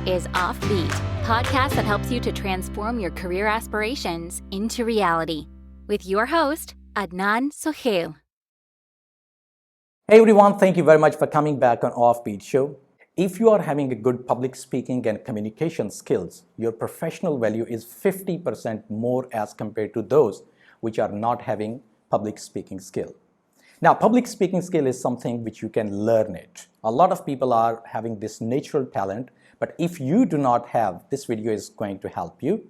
is Offbeat, podcast that helps you to transform your career aspirations into reality. With your host, Adnan Sohail. Hey everyone, thank you very much for coming back on Offbeat Show. If you are having a good public speaking and communication skills, your professional value is 50% more as compared to those which are not having public speaking skill. Now, public speaking skill is something which you can learn it. A lot of people are having this natural talent, but if you do not have, this video is going to help you.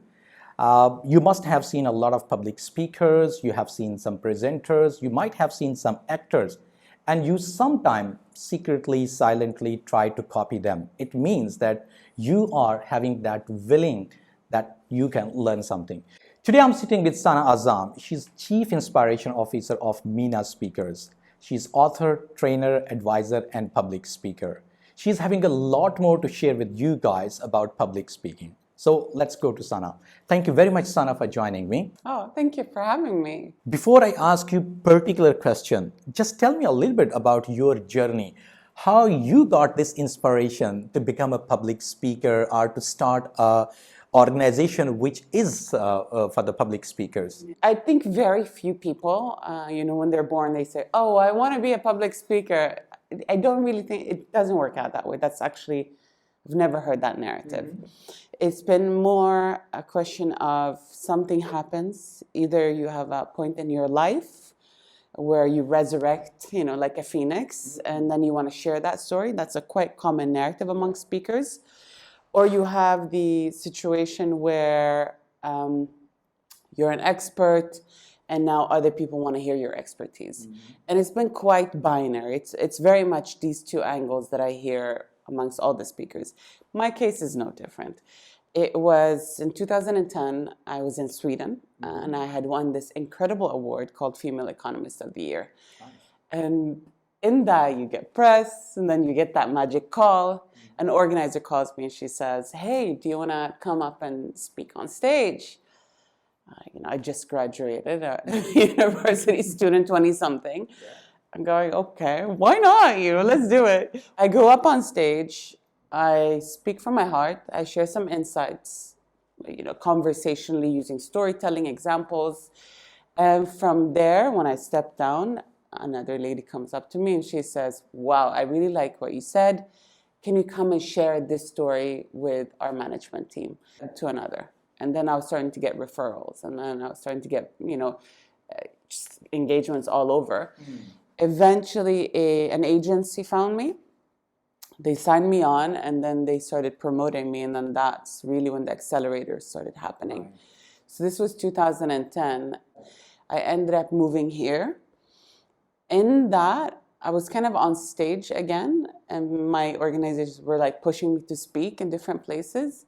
You must have seen a lot of public speakers, you have seen some presenters, you might have seen some actors, and you sometimes secretly, silently try to copy them. It means that you are having that willing that you can learn something. Today I'm sitting with Saana Azzam. She's Chief Inspiration Officer of Meena Speakers. She's author, trainer, advisor, and public speaker. She's having a lot more to share with you guys about public speaking. So let's go to Saana. Thank you very much, Saana, for joining me. Oh, thank you for having me. Before I ask you particular question, just tell me a little bit about your journey. How you got this inspiration to become a public speaker or to start a organization which is for the public speakers? I think very few people, when they're born, they say, oh, I want to be a public speaker. I don't really think, it doesn't work out that way. That's actually, I've never heard that narrative. Mm-hmm. It's been more a question of something happens. Either you have a point in your life where you resurrect, like a phoenix, and then you want to share that story. That's a quite common narrative among speakers. Or you have the situation where you're an expert and now other people want to hear your expertise. Mm-hmm. And it's been quite binary. It's very much these two angles that I hear amongst all the speakers. My case is no different. It was in 2010, I was in Sweden, and I had won this incredible award called Female Economist of the Year. Nice. And in that, you get press, and then you get that magic call. An organizer calls me and she says, hey, do you want to come up and speak on stage? I just graduated, a university student, 20-something. Yeah. I'm going, okay, why not? Let's do it. I go up on stage. I speak from my heart. I share some insights, conversationally using storytelling examples. And from there, when I step down, another lady comes up to me and she says, wow, I really like what you said. Can you come and share this story with our management team? To another. And then I was starting to get referrals. And then I was starting to get, just engagements all over. Mm. Eventually, an agency found me. They signed me on, and then they started promoting me. And then that's really when the accelerators started happening. Right. So this was 2010. I ended up moving here. In that, I was kind of on stage again, and my organizations were like pushing me to speak in different places.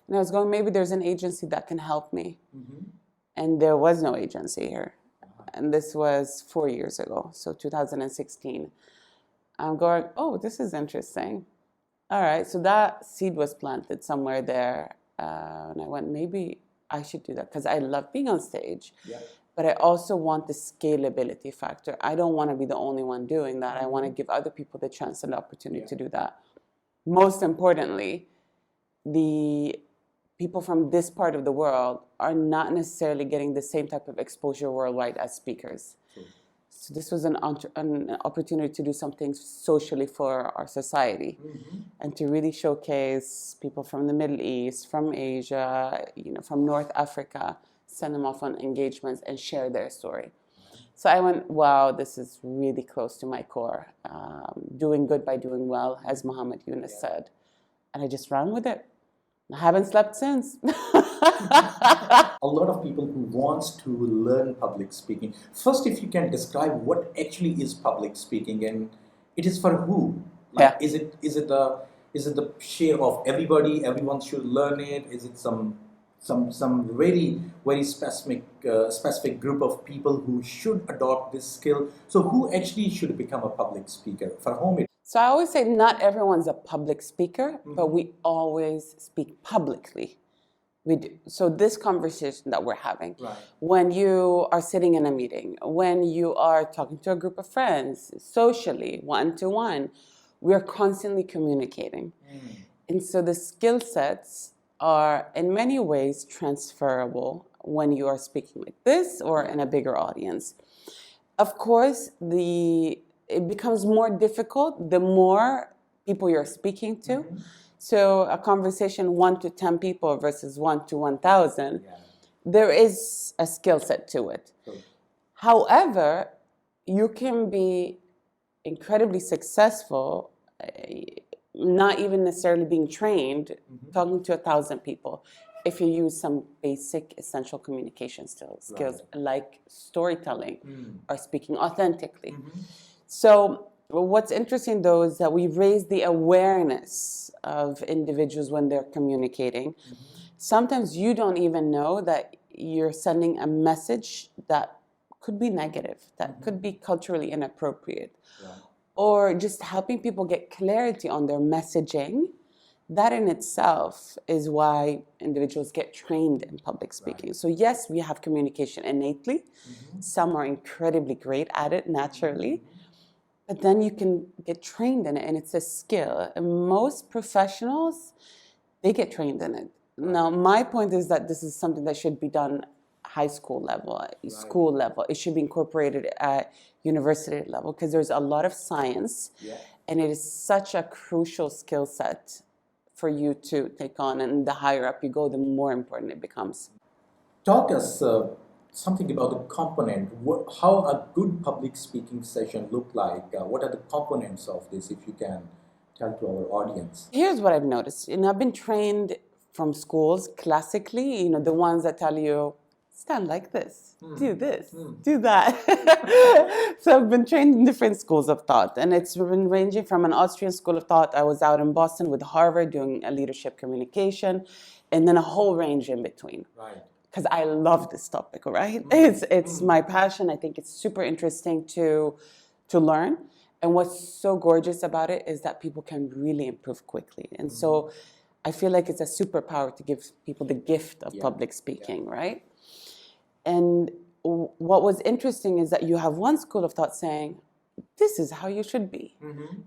And I was going, maybe there's an agency that can help me. Mm-hmm. And there was no agency here. Uh-huh. And this was 4 years ago, so 2016. I'm going, oh, this is interesting. All right, so that seed was planted somewhere there. And I went, maybe I should do that because I love being on stage. Yeah. But I also want the scalability factor. I don't want to be the only one doing that. I want to give other people the chance and the opportunity to do that. Most importantly, the people from this part of the world are not necessarily getting the same type of exposure worldwide as speakers. Sure. So this was an opportunity to do something socially for our society, mm-hmm. and to really showcase people from the Middle East, from Asia, from North Africa, send them off on engagements and share their story. So I went, wow, this is really close to my core. Doing good by doing well, as Muhammad Yunus said. And I just ran with it. I haven't slept since. A lot of people who wants to learn public speaking. First, if you can describe what actually is public speaking and it is for who? Like, yeah. Is it the share of everybody? Everyone should learn it? Is it some very, very specific group of people who should adopt this skill? So who actually should become a public speaker? For whom it? So I always say not everyone's a public speaker, mm-hmm. but we always speak publicly. We do. So this conversation that we're having, right. When you are sitting in a meeting, when you are talking to a group of friends, socially, one-to-one, we're constantly communicating. Mm. And so the skill sets are in many ways transferable when you are speaking like this or in a bigger audience. Of course, it becomes more difficult the more people you're speaking to. So a conversation 1 to 10 people versus 1 to 1,000, there is a skill set to it. However, you can be incredibly successful, not even necessarily being trained, talking to 1,000 people, if you use some basic essential communication skills like storytelling or speaking authentically. So what's interesting though is that we raise the awareness of individuals when they're communicating. Sometimes you don't even know that you're sending a message that could be negative, that could be culturally inappropriate, or just helping people get clarity on their messaging. That in itself is why individuals get trained in public speaking. So yes, we have communication innately. Some are incredibly great at it naturally, but then you can get trained in it, and it's a skill. And most professionals, they get trained in it. Now, my point is that this is something that should be done high school level, school level. It should be incorporated at university level because there's a lot of science, and it is such a crucial skill set for you to take on. And the higher up you go, the more important it becomes. Talk us something about the component. How a good public speaking session look like? What are the components of this, if you can tell to our audience? Here's what I've noticed. I've been trained from schools classically, the ones that tell you, stand like this, do this, do that. So I've been trained in different schools of thought, and it's been ranging from an Austrian school of thought. I was out in Boston with Harvard doing a leadership communication, and then a whole range in between. Because I love this topic, right? It's my passion. I think it's super interesting to learn. And what's so gorgeous about it is that people can really improve quickly. And so I feel like it's a superpower to give people the gift of public speaking, right? And what was interesting is that you have one school of thought saying, this is how you should be.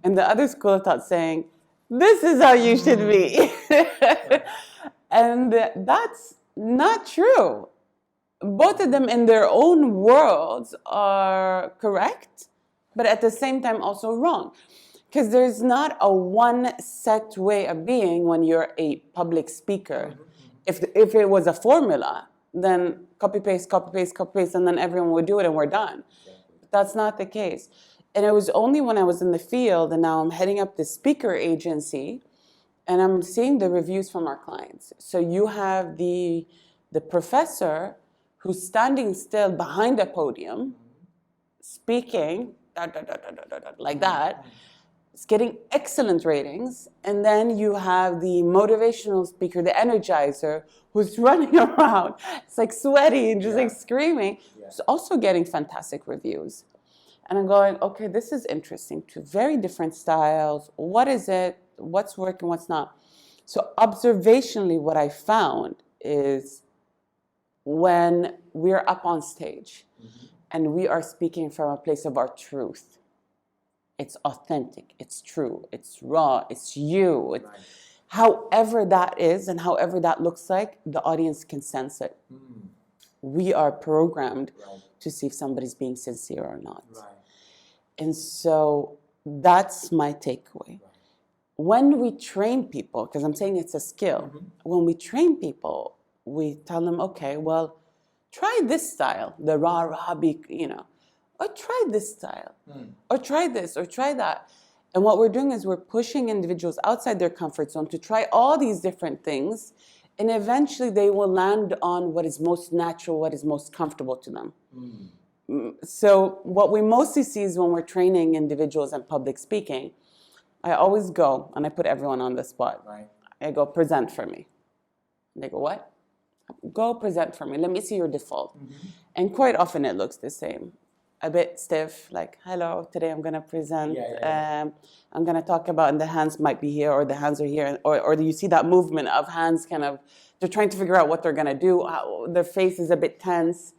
And the other school of thought saying, this is how you should be. And that's not true. Both of them in their own worlds are correct, but at the same time also wrong. Because there's not a one set way of being when you're a public speaker. If it was a formula, then copy paste, and then everyone would do it and we're done. But that's not the case. And it was only when I was in the field, and now I'm heading up the speaker agency, and I'm seeing the reviews from our clients. So you have the professor who's standing still behind a podium, speaking like that. It's getting excellent ratings. And then you have the motivational speaker, the energizer, who's running around. It's like sweaty and just like screaming. It's also getting fantastic reviews. And I'm going, okay, this is interesting. Two very different styles. What is it? What's working? What's not? So observationally, what I found is when we're up on stage and we are speaking from a place of our truth, it's authentic, it's true, it's raw, it's you. However that is and however that looks like, the audience can sense it. We are programmed to see if somebody's being sincere or not. And so that's my takeaway. When we train people, because I'm saying it's a skill, when we train people, we tell them, okay, well, try this style, the rah, or try this style, or try this, or try that. And what we're doing is we're pushing individuals outside their comfort zone to try all these different things, and eventually they will land on what is most natural, what is most comfortable to them. So what we mostly see is when we're training individuals in public speaking, I always go, and I put everyone on the spot. I go, present for me. And they go, what? Go present for me. Let me see your default. And quite often it looks the same. A bit stiff, like, hello, today I'm going to present. I'm going to talk about, and the hands might be here, or the hands are here, or you see that movement of hands kind of, they're trying to figure out what they're going to do. Their face is a bit tense,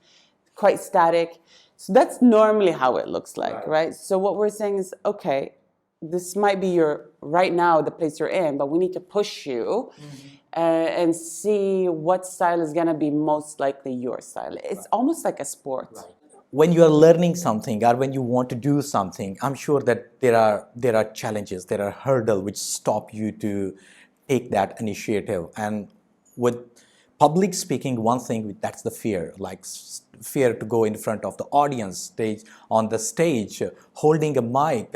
quite static. So that's normally how it looks like, right? So what we're saying is, okay, this might be your right now the place you're in, but we need to push you and see what style is going to be most likely your style. It's almost like a sport. When you are learning something or when you want to do something, I'm sure that there are challenges, there are hurdles which stop you to take that initiative. And with public speaking, one thing that's the fear, like fear to go in front of the audience, on the stage, holding a mic.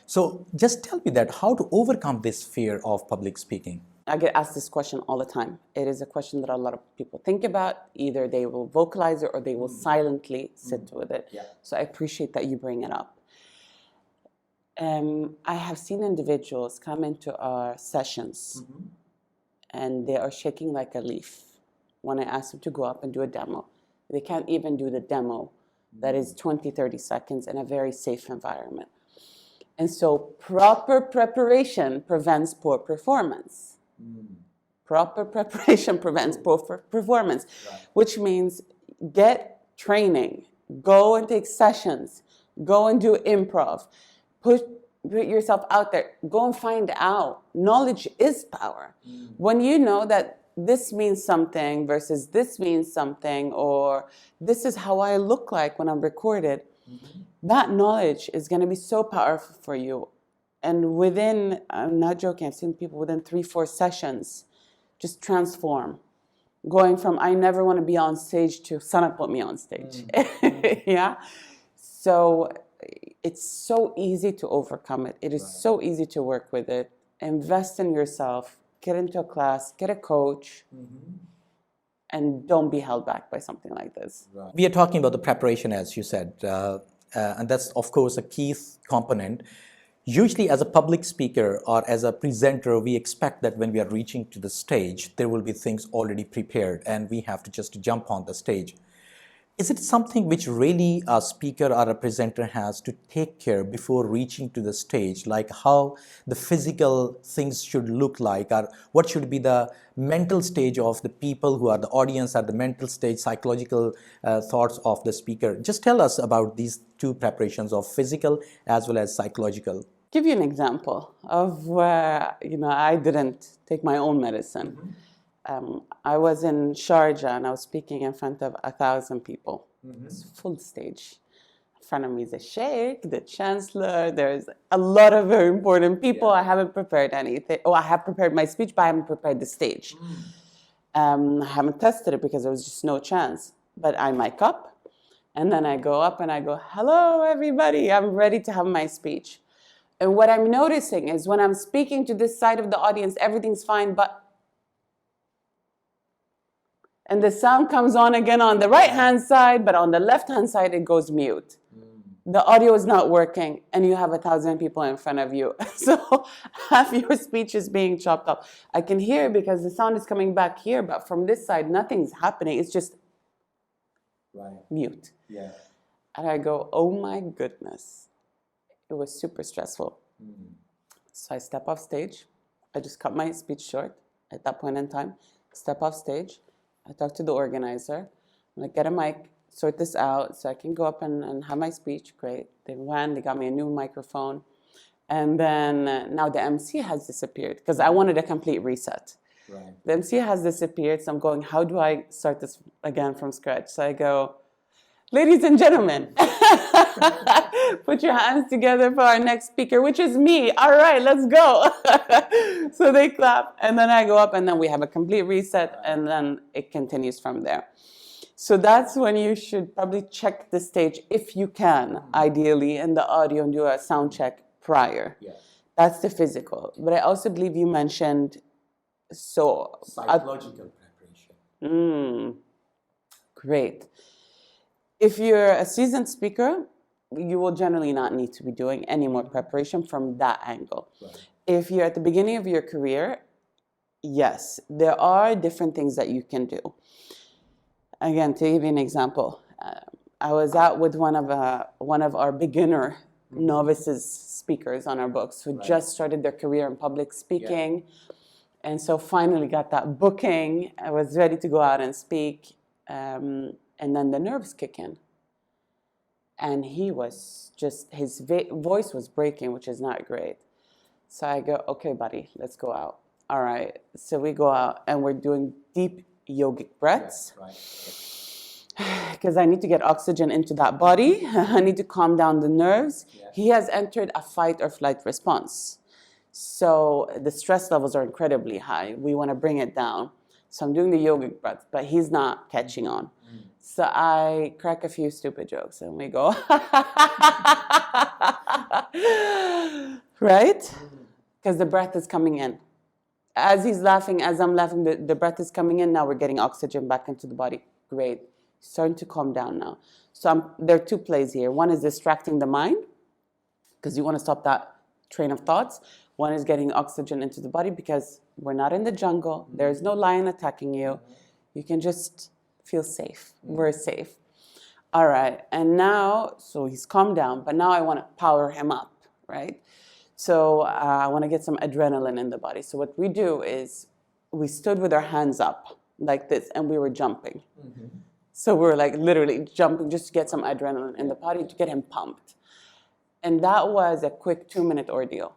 So just tell me that how to overcome this fear of public speaking. I get asked this question all the time. It is a question that a lot of people think about. Either they will vocalize it or they will silently sit with it. Yeah. So I appreciate that you bring it up. I have seen individuals come into our sessions and they are shaking like a leaf. When I ask them to go up and do a demo, they can't even do the demo that is 20, 30 seconds in a very safe environment. And so proper preparation prevents poor performance. Proper preparation prevents poor performance, which means get training, go and take sessions, go and do improv, put yourself out there, go and find out. Knowledge is power. When you know that this means something versus this means something, or this is how I look like when I'm recorded, that knowledge is going to be so powerful for you. And within, I'm not joking, I've seen people within 3-4 sessions just transform. Going from, I never want to be on stage to, Saana put me on stage. Yeah? So it's so easy to overcome it. It is so easy to work with it. Invest in yourself, get into a class, get a coach, and don't be held back by something like this. We are talking about the preparation, as you said, and that's, of course, a key component. Usually, as a public speaker or as a presenter, we expect that when we are reaching to the stage, there will be things already prepared and we have to just jump on the stage. Is it something which really a speaker or a presenter has to take care before reaching to the stage, like how the physical things should look like, or what should be the mental stage of the people who are the audience, or the mental stage, psychological thoughts of the speaker? Just tell us about these two preparations of physical as well as psychological. Give you an example of where, I didn't take my own medicine. I was in Sharjah and I was speaking in front of 1,000 people. It's full stage. In front of me is a sheikh, the chancellor. There's a lot of very important people. I haven't prepared anything. I have prepared my speech, but I haven't prepared the stage. I haven't tested it because there was just no chance. But I mic up and then I go up and I go, hello, everybody. I'm ready to have my speech. And what I'm noticing is when I'm speaking to this side of the audience, everything's fine, but and the sound comes on again on the right-hand side, but on the left-hand side, it goes mute. The audio is not working, and you have 1,000 people in front of you. So half your speech is being chopped up. I can hear it because the sound is coming back here, but from this side, nothing's happening. It's just mute. Yeah. And I go, oh my goodness. It was super stressful. So I step off stage. I just cut my speech short at that point in time. Step off stage. I talk to the organizer. I'm like, get a mic, sort this out so I can go up and have my speech. Great. They got me a new microphone. And then now the MC has disappeared because I wanted a complete reset. The MC has disappeared. So I'm going, how do I start this again from scratch? So I go, ladies and gentlemen, put your hands together for our next speaker, which is me. All right, let's go. So they clap, and then I go up, and then we have a complete reset, and then it continues from there. So that's when you should probably check the stage, if you can, ideally, in the audio, and do a sound check prior. That's the physical. But I also believe you mentioned Psychological preparation. Great. If you're a seasoned speaker, you will generally not need to be doing any more preparation from that angle. If you're at the beginning of your career, yes, there are different things that you can do. Again, to give you an example, I was out with one of our beginner novices speakers on our books who just started their career in public speaking. And so finally got that booking. I was ready to go out and speak. And then the nerves kick in. And he was just, his voice was breaking, which is not great. So I go, okay, buddy, let's go out. All right. So we go out and we're doing deep yogic breaths. Because I need to get oxygen into that body. I need to calm down the nerves. Yeah. He has entered a fight or flight response. So the stress levels are incredibly high. We want to bring it down. So I'm doing the yogic breath, but he's not catching on. So I crack a few stupid jokes and we go, right? Because the breath is coming in. As he's laughing, as I'm laughing, the breath is coming in. Now we're getting oxygen back into the body. Great. Starting to calm down now. So there are two plays here. One is distracting the mind, because you want to stop that train of thoughts. One is getting oxygen into the body, because we're not in the jungle. There's no lion attacking you. You can just feel safe. We're safe. All right. And now, so he's calmed down, but now I want to power him up, right? So I want to get some adrenaline in the body. So what we do is we stood with our hands up like this, and we were jumping. So we're like literally jumping just to get some adrenaline in the body to get him pumped. And that was a quick 2-minute ordeal.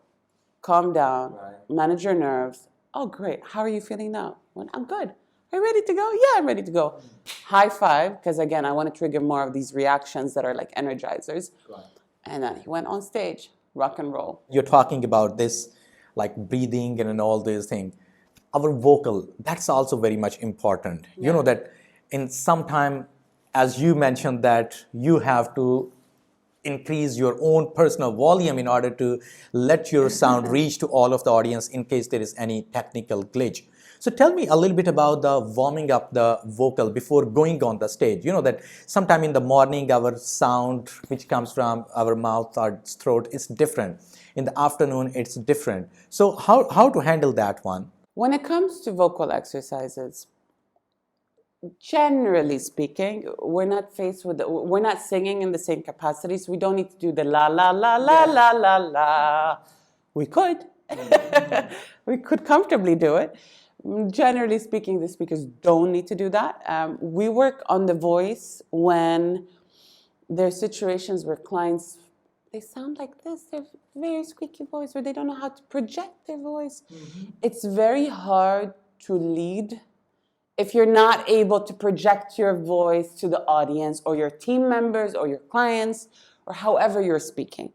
Calm down, manage your nerves. Oh, great. How are you feeling now? Well, I'm good. Are you ready to go? Yeah, I'm ready to go. High five, because again, I want to trigger more of these reactions that are like energizers. And then he went on stage, rock and roll. You're talking about this, like breathing and all these things. Our vocal, that's also very much important. You know that in some time, as you mentioned, that you have to increase your own personal volume in order to let your sound reach to all of the audience in case there is any technical glitch. So tell me a little bit about the warming up the vocal before going on the stage. You know that sometime in the morning, our sound, which comes from our mouth or throat, is different. In the afternoon, it's different. So how to handle that one? When it comes to vocal exercises, generally speaking, we're not singing in the same capacity, so we don't need to do the la la la la la la la. We could. We could comfortably do it. Generally speaking, the speakers don't need to do that. We work on the voice when there are situations where clients, they sound like this, they have very squeaky voice, or they don't know how to project their voice. It's very hard to lead if you're not able to project your voice to the audience or your team members or your clients or however you're speaking.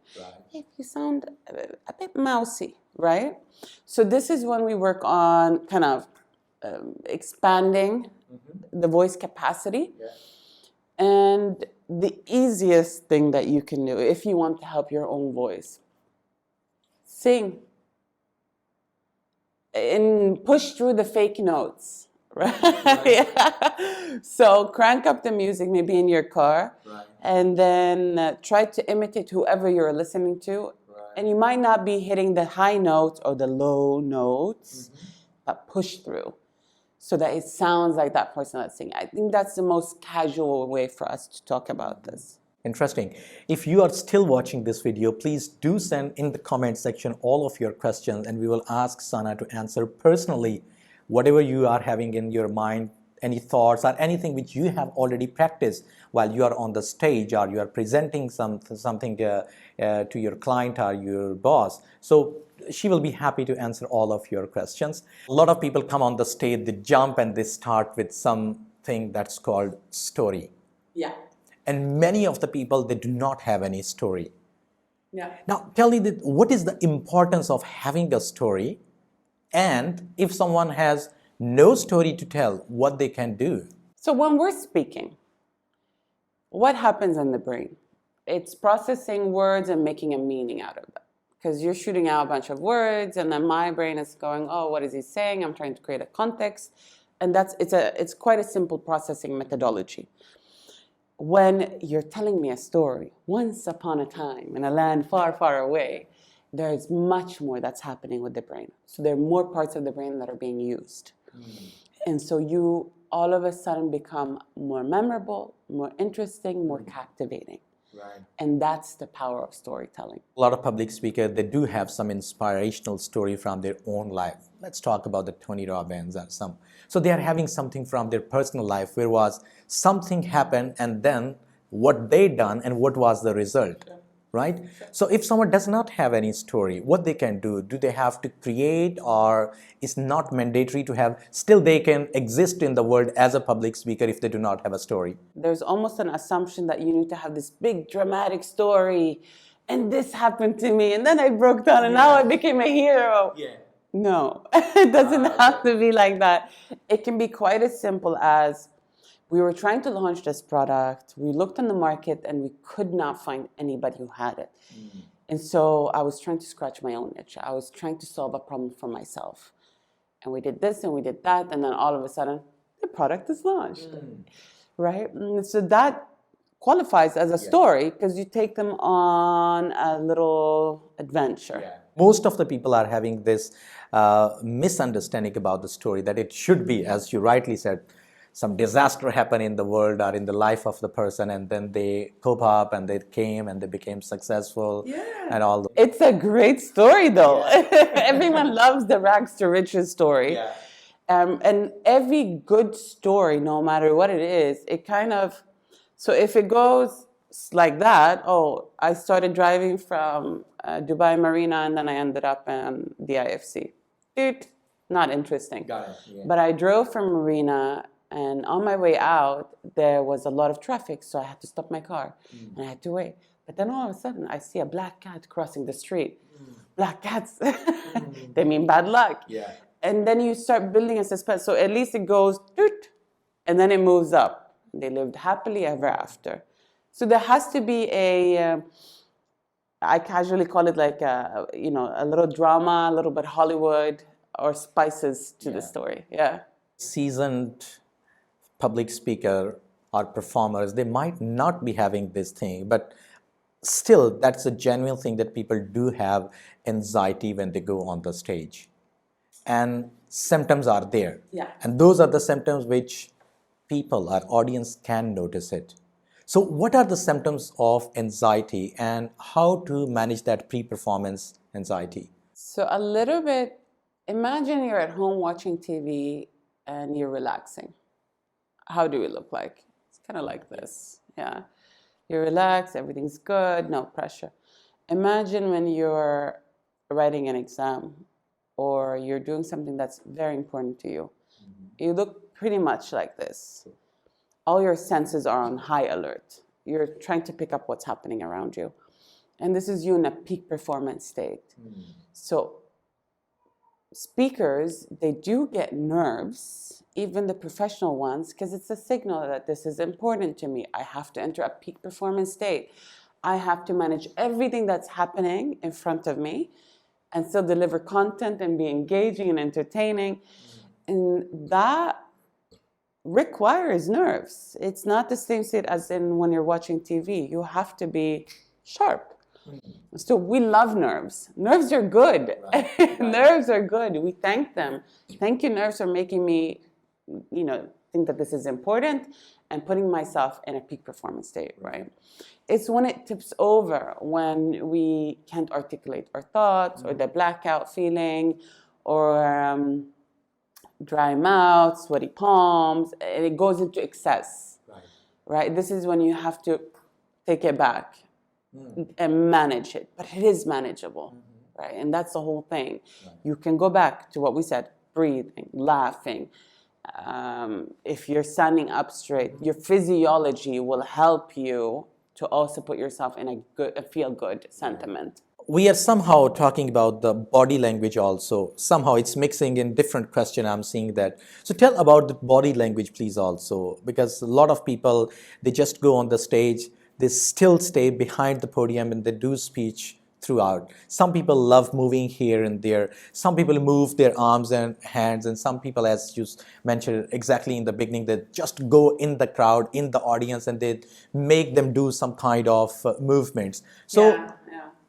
If you sound a bit mousy, right? So this is when we work on kind of expanding the voice capacity. And the easiest thing that you can do if you want to help your own voice, sing and push through the fake notes. Right? So crank up the music maybe in your car, and then try to imitate whoever you're listening to. And you might not be hitting the high notes or the low notes, but push through so that it sounds like that person that's singing. I think that's the most casual way for us to talk about this. Interesting. If you are still watching this video, please do send in the comment section all of your questions, and we will ask Saana to answer personally whatever you are having in your mind, any thoughts or anything which you have already practiced while you are on the stage or you are presenting something to your client or your boss. So she will be happy to answer all of your questions. A lot of people come on the stage, they jump and they start with something that's called story. Yeah. And many of the people, they do not have any story. Yeah. Now tell me, what is the importance of having a story? And if someone has no story to tell, what they can do? So when we're speaking, what happens in the brain? It's processing words and making a meaning out of them. Because you're shooting out a bunch of words, and then my brain is going, oh, what is he saying? I'm trying to create a context. And it's quite a simple processing methodology. When you're telling me a story, once upon a time in a land far, far away, there's much more that's happening with the brain. So there are more parts of the brain that are being used. And so you all of a sudden become more memorable, more interesting, more captivating. And that's the power of storytelling. A lot of public speakers, they do have some inspirational story from their own life. Let's talk about the Tony Robbins or some. So they are having something from their personal life where was something happened and then what they done and what was the result, right? So if someone does not have any story, what they can do they have to create, or it's not mandatory to have, still they can exist in the world as a public speaker if they do not have a story? There's almost an assumption that you need to have this big dramatic story, and this happened to me, and then I broke down, and now I became a hero. No, it doesn't have to be like that. It can be quite as simple as, we were trying to launch this product. We looked on the market and we could not find anybody who had it. And so I was trying to scratch my own itch. I was trying to solve a problem for myself. And we did this and we did that. And then all of a sudden, the product is launched. Right? And so that qualifies as a story, because you take them on a little adventure. Most of the people are having this misunderstanding about the story, that it should be, as you rightly said, some disaster happened in the world or in the life of the person, and then they cope up and they came and they became successful and all. It's a great story, though. Everyone loves the rags to riches story. And every good story, no matter what it is, it kind of, so if it goes like that, I started driving from Dubai Marina and then I ended up in the IFC. Dude, not interesting. Got it. But I drove from Marina, and on my way out, there was a lot of traffic, so I had to stop my car, and I had to wait. But then all of a sudden, I see a black cat crossing the street. Black cats, they mean bad luck. And then you start building a suspense. So at least it goes, doot, and then it moves up. They lived happily ever after. So there has to be I casually call it like a little drama, a little bit Hollywood, or spices to the story. Seasoned public speaker or performers, they might not be having this thing, but still that's a genuine thing that people do have anxiety when they go on the stage. And symptoms are there. And those are the symptoms which people, our audience, can notice it. So what are the symptoms of anxiety and how to manage that pre-performance anxiety? So a little bit, imagine you're at home watching TV and you're relaxing. How do we look like? It's kind of like this. You're relaxed, everything's good, no pressure. Imagine when you're writing an exam or you're doing something that's very important to you. You look pretty much like this. All your senses are on high alert. You're trying to pick up what's happening around you. And this is you in a peak performance state. So speakers, they do get nerves, even the professional ones, because it's a signal that this is important to me. I have to enter a peak performance state. I have to manage everything that's happening in front of me and still deliver content and be engaging and entertaining. And that requires nerves. It's not the same state as in when you're watching TV. You have to be sharp. So we love nerves. Nerves are good. Nerves are good. We thank them. Thank you, nerves, for making me, think that this is important and putting myself in a peak performance state, right? It's when it tips over, when we can't articulate our thoughts, or the blackout feeling, or dry mouth, sweaty palms, and it goes into excess, right? This is when you have to take it back and manage it, but it is manageable, right? And that's the whole thing. You can go back to what we said: breathing, laughing. If you're standing up straight, your physiology will help you to also put yourself in a feel-good sentiment. We are somehow talking about the body language also. Somehow it's mixing in different question. I'm seeing that. So tell about the body language, please, also, because a lot of people, they just go on the stage, they still stay behind the podium and they do speech throughout. Some people love moving here and there. Some people move their arms and hands, and some people, as you mentioned exactly in the beginning, they just go in the crowd, in the audience, and they make them do some kind of movements. So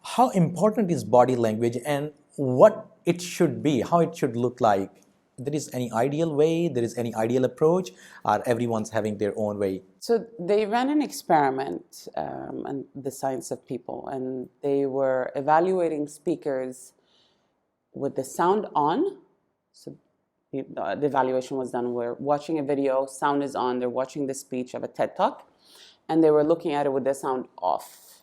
how important is body language and what it should be, how it should look like? There is any ideal way, there is any ideal approach, or everyone's having their own way? So they ran an experiment on the science of people, and they were evaluating speakers with the sound on. So the evaluation was done, we're watching a video, sound is on, they're watching the speech of a TED Talk, and they were looking at it with the sound off.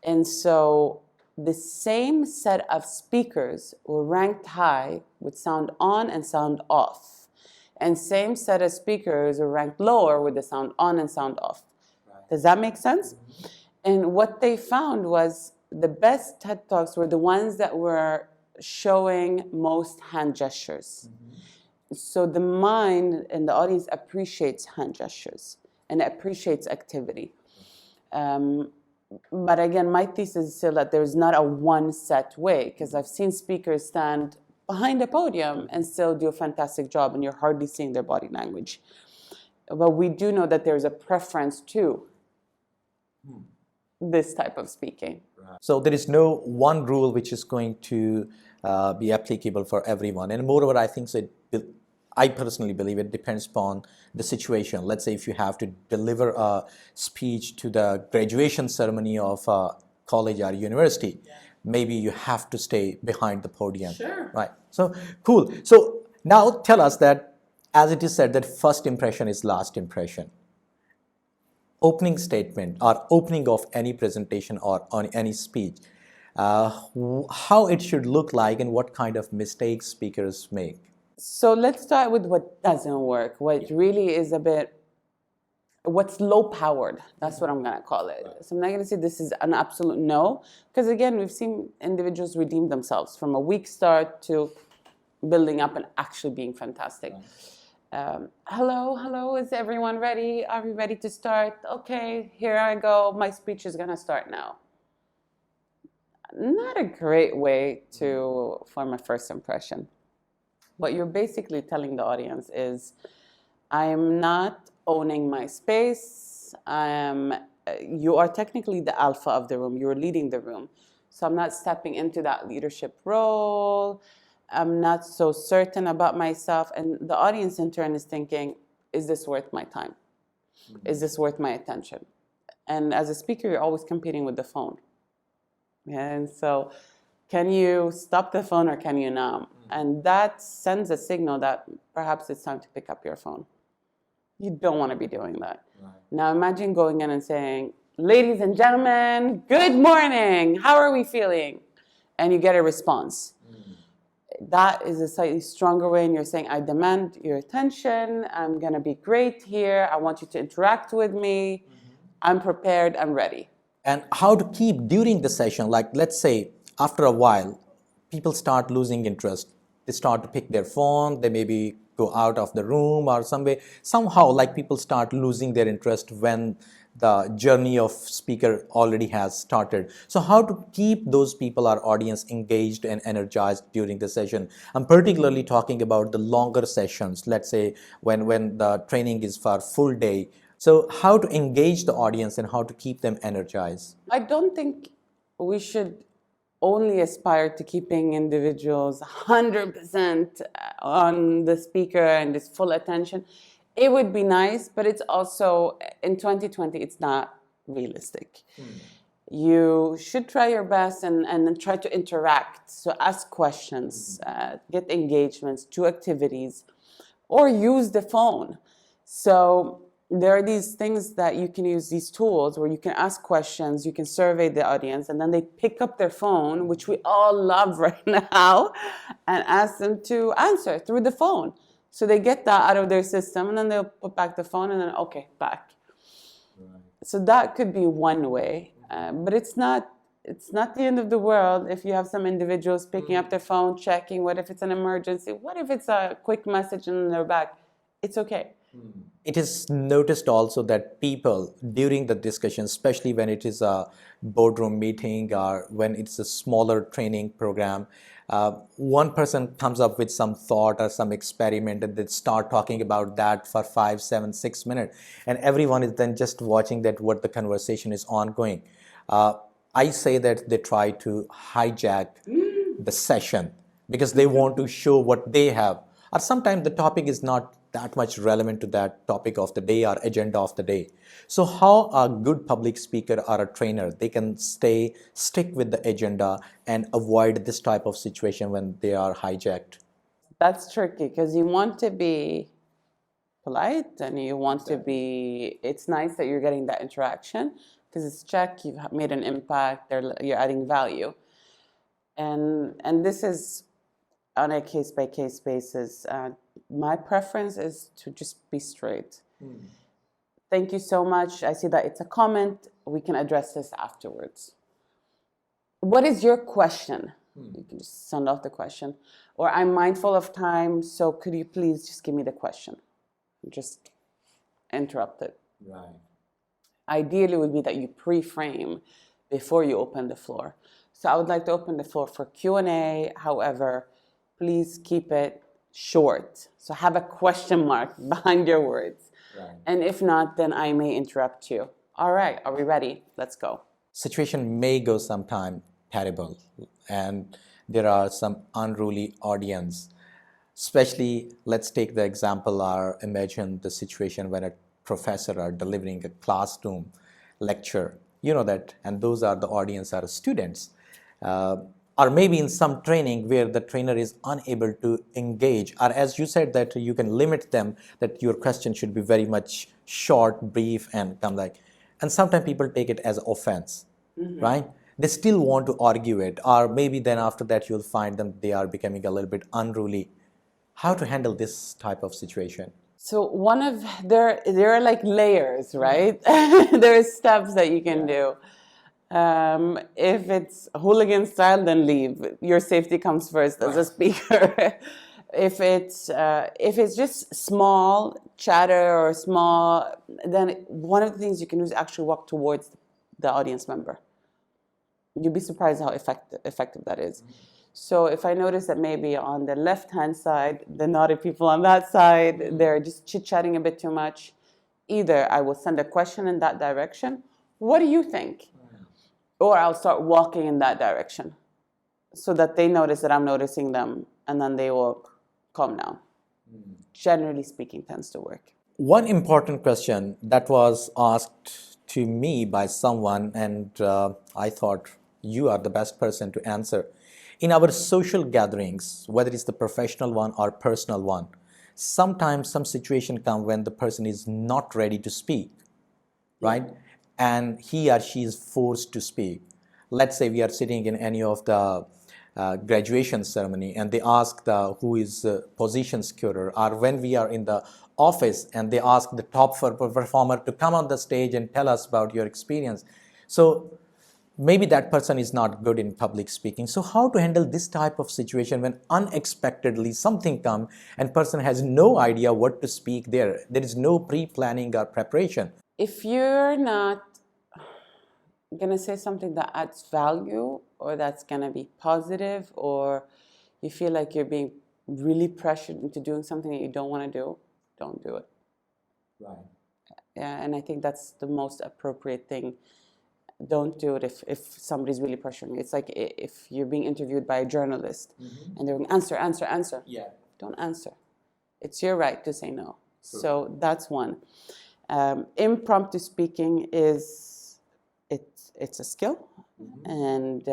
And so the same set of speakers were ranked high with sound on and sound off. And same set of speakers were ranked lower with the sound on and sound off. Does that make sense? And what they found was the best TED Talks were the ones that were showing most hand gestures. So the mind and the audience appreciates hand gestures and appreciates activity. But again, my thesis is still that there's not a one set way, because I've seen speakers stand behind a podium and still do a fantastic job, and you're hardly seeing their body language. But we do know that there's a preference to this type of speaking. So there is no one rule which is going to be applicable for everyone. And moreover, I think I personally believe it depends upon the situation. Let's say if you have to deliver a speech to the graduation ceremony of a college or university, maybe you have to stay behind the podium. Sure. Right. So cool. So now tell us that, as it is said, that first impression is last impression. Opening statement or opening of any presentation or on any speech, how it should look like and what kind of mistakes speakers make. So let's start with what doesn't work, what really is what's low powered. That's what I'm going to call it. So I'm not going to say this is an absolute no, because again, we've seen individuals redeem themselves from a weak start to building up and actually being fantastic. Hello, is everyone ready? Are we ready to start? Okay, here I go. My speech is going to start now. Not a great way to form a first impression. What you're basically telling the audience is, I am not owning my space. You are technically the alpha of the room. You're leading the room. So I'm not stepping into that leadership role. I'm not so certain about myself. And the audience in turn is thinking, is this worth my time? Is this worth my attention? And as a speaker, you're always competing with the phone. And so, can you stop the phone or can you not? And that sends a signal that perhaps it's time to pick up your phone. You don't want to be doing that. Right. Now imagine going in and saying, ladies and gentlemen, good morning. How are we feeling? And you get a response. That is a slightly stronger way, and you're saying, I demand your attention. I'm going to be great here. I want you to interact with me. I'm prepared. I'm ready. And how to keep during the session, like let's say after a while, people start losing interest. They start to pick their phone, they maybe go out of the room or somehow like people start losing their interest when the journey of speaker already has started. So how to keep those people, our audience, engaged and energized during the session? I'm particularly talking about the longer sessions, let's say when the training is for full day. So how to engage the audience and how to keep them energized? I don't think we should only aspire to keeping individuals 100% on the speaker and this full attention. It would be nice, but it's also, in 2020, it's not realistic. You should try your best and try to interact. So ask questions, get engagements, do activities, or use the phone. So there are these things that you can use, these tools where you can ask questions, you can survey the audience, and then they pick up their phone, which we all love right now, and ask them to answer through the phone. So they get that out of their system, and then they'll put back the phone, and then, okay, back. Right. So that could be one way, but it's not the end of the world if you have some individuals picking up their phone, checking, what if it's an emergency? What if it's a quick message and then they're back? It's okay. It is noticed also that people during the discussion, especially when it is a boardroom meeting or when it's a smaller training program, one person comes up with some thought or some experiment and they start talking about that for 5, 7, 6 minutes, and everyone is then just watching that what the conversation is ongoing. I say that they try to hijack the session because they want to show what they have, or sometimes the topic is not that much relevant to that topic of the day or agenda of the day. So how a good public speaker or a trainer, they can stick with the agenda and avoid this type of situation when they are hijacked? That's tricky because you want to be polite and you want to be, it's nice that you're getting that interaction because it's check, you've made an impact, you're adding value. And this is on a case-by-case basis. My preference is to just be straight. Thank you so much. I see that it's a comment. We can address this afterwards. What is your question? You can just send off the question. Or I'm mindful of time, so could you please just give me the question? Just interrupt it. Right. Ideally, it would be that you pre-frame before you open the floor. So I would like to open the floor for Q&A. However, please keep it short. So have a question mark behind your words. Right. And if not, then I may interrupt you. All right, are we ready? Let's go. Situation may go sometime terrible, and there are some unruly audience. Especially, let's take the example or imagine the situation when a professor are delivering a classroom lecture. You know that, and those are the audience are students. Or maybe in some training where the trainer is unable to engage, or as you said that you can limit them, that your question should be very much short, brief, and come like, and sometimes people take it as offense, right? They still want to argue it, or maybe then after that you'll find them they are becoming a little bit unruly. How to handle this type of situation? So there are like layers, right? There are steps that you can do. If it's hooligan style, then leave. Your safety comes first as a speaker. If it's just small chatter or small, then one of the things you can do is actually walk towards the audience member. You'd be surprised how effective that is. So if I notice that maybe on the left-hand side, the naughty people on that side, they're just chit-chatting a bit too much, either I will send a question in that direction. What do you think? Or I'll start walking in that direction so that they notice that I'm noticing them, and then they will calm down. Generally speaking, tends to work. One important question that was asked to me by someone, and I thought you are the best person to answer. In our social gatherings, whether it's the professional one or personal one, sometimes some situation come when the person is not ready to speak, right? And he or she is forced to speak. Let's say we are sitting in any of the graduation ceremony and they ask who is position securer, or when we are in the office and they ask the top performer to come on the stage and tell us about your experience. So maybe that person is not good in public speaking. So how to handle this type of situation when unexpectedly something comes and person has no idea what to speak there? There is no pre-planning or preparation. If you're not going to say something that adds value or that's going to be positive, or you feel like you're being really pressured into doing something that you don't want to do, don't do it. Right. Yeah, and I think that's the most appropriate thing. Don't do it if somebody's really pressuring you. It's like if you're being interviewed by a journalist and they're going to answer. Yeah. Don't answer. It's your right to say no. True. So that's one. Impromptu speaking it's a skill, and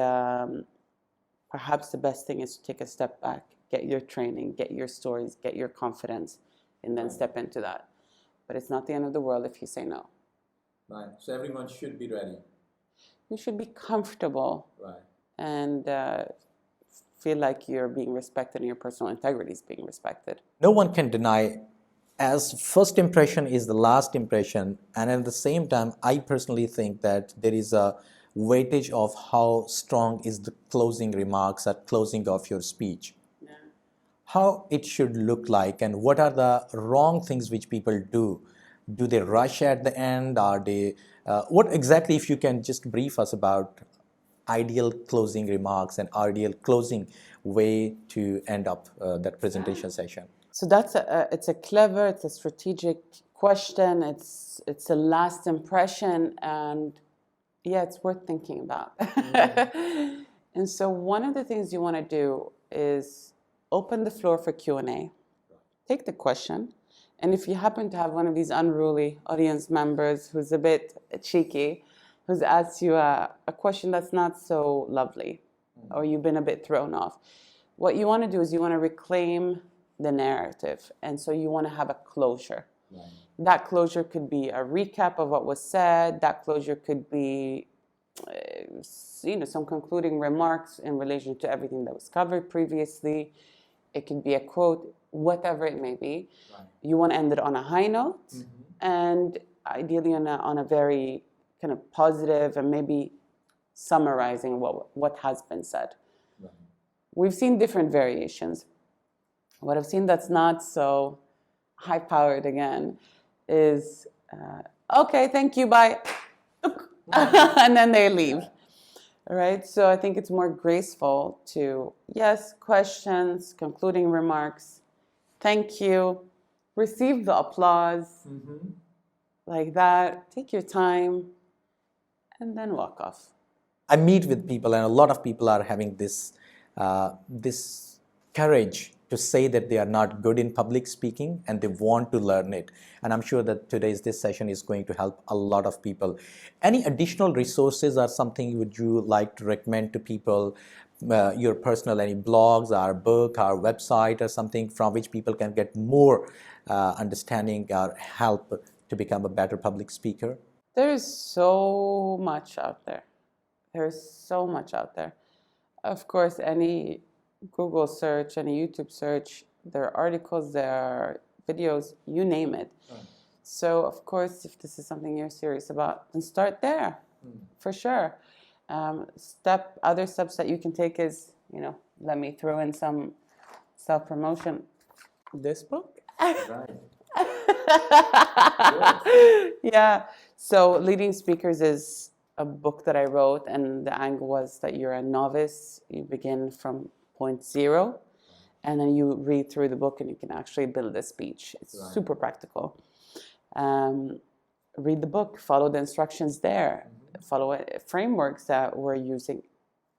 perhaps the best thing is to take a step back, get your training, get your stories, get your confidence, and then step into that. But it's not the end of the world if you say no. Right. So everyone should be ready. You should be comfortable, right, and feel like you're being respected and your personal integrity is being respected. No one can deny, as first impression is the last impression, and at the same time, I personally think that there is a weightage of how strong is the closing remarks or closing of your speech. Yeah. How it should look like, and what are the wrong things which people do? Do they rush at the end? Are they, what exactly, if you can just brief us about ideal closing remarks and ideal closing way to end up that presentation session? So that's it's a strategic question. It's a last impression, and yeah, it's worth thinking about. And so one of the things you want to do is open the floor for Q&A. Take the question. And if you happen to have one of these unruly audience members who's a bit cheeky, who's asked you a question that's not so lovely, or you've been a bit thrown off, what you want to do is you want to reclaim the narrative. And so you want to have a closure. That closure could be a recap of what was said. That closure could be, some concluding remarks in relation to everything that was covered previously. It could be a quote, whatever it may be. You want to end it on a high note, and ideally on a very kind of positive and maybe summarizing what has been said. We've seen different variations. What I've seen that's not so high-powered again is, okay, thank you, bye. And then they leave. All right, so I think it's more graceful to, yes, questions, concluding remarks, thank you, receive the applause, like that, take your time, and then walk off. I meet with people, and a lot of people are having this courage to say that they are not good in public speaking and they want to learn it. And I'm sure that this session is going to help a lot of people. Any additional resources or something would you like to recommend to people? Your personal, any blogs or book or website or something from which people can get more understanding or help to become a better public speaker? There is so much out there. There's so much out there. Of course, any Google search, any YouTube search, there are articles, there are videos, you name it. So, of course, if this is something you're serious about, then start there, for sure. Other steps that you can take is, let me throw in some self-promotion. This book? Yeah. So, Leading Speakers is a book that I wrote, and the angle was that you're a novice. You begin from point zero, and then you read through the book and you can actually build a speech. It's super practical. Read the book, follow the instructions there, follow frameworks that we're using.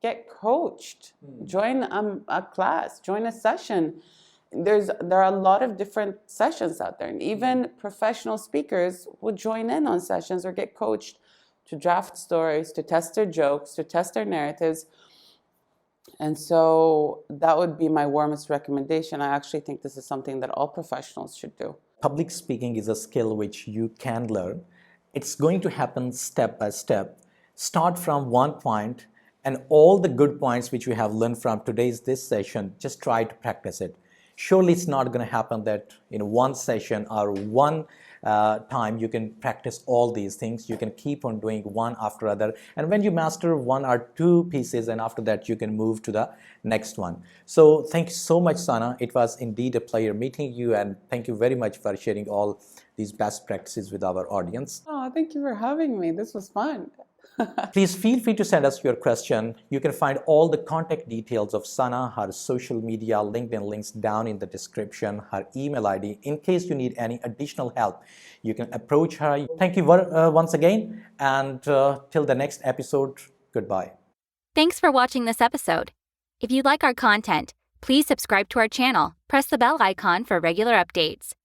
Get coached, join a class, join a session. There are a lot of different sessions out there, and even professional speakers will join in on sessions or get coached to draft stories, to test their jokes, to test their narratives. And so that would be my warmest recommendation. I actually think this is something that all professionals should do. Public speaking is a skill which you can learn. It's going to happen step by step. Start from one point, and all the good points which we have learned from this session, just try to practice it. Surely it's not going to happen that in one session or one time you can practice all these things. You can keep on doing one after other, and when you master one or two pieces, and after that you can move to the next one. So thank you so much, Saana. It was indeed a pleasure meeting you, and thank you very much for sharing all these best practices with our audience. Oh, thank you for having me. This was fun. Please feel free to send us your question. You can find all the contact details of Saana, her social media, LinkedIn links down in the description, her email ID. In case you need any additional help, you can approach her. Thank you once again, and till the next episode, goodbye. Thanks for watching this episode. If you like our content, please subscribe to our channel, press the bell icon for regular updates.